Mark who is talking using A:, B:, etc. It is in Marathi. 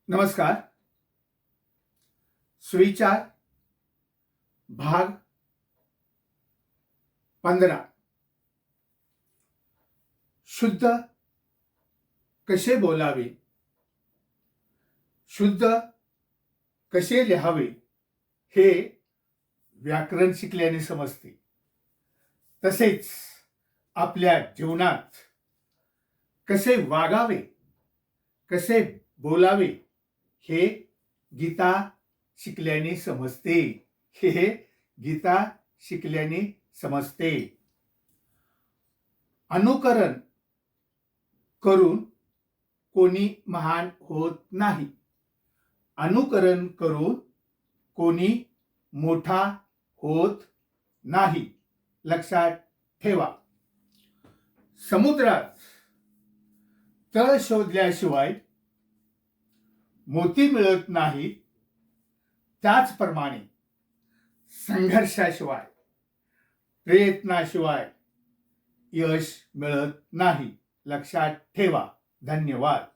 A: नमस्कार. सुविचार भाग 15. शुद्ध कसे बोलावे, शुद्ध कसे लिहावे हे व्याकरण शिकल्याने समजते. तसेच आपल्या जीवनात कसे वागावे, कसे बोलावे हे गीता शिकल्याने समजते. हे गीता शिकल्याने समजते. अनुकरण करून कोणी महान होत नाही. अनुकरण करून कोणी मोठा होत नाही. लक्षात ठेवा. समुद्रात तळ शोधल्याशिवाय मोती मिळत नाही. त्याचप्रमाणे संघर्षाशिवाय, प्रयत्नाशिवाय यश मिळत नाही. लक्षात ठेवा. धन्यवाद.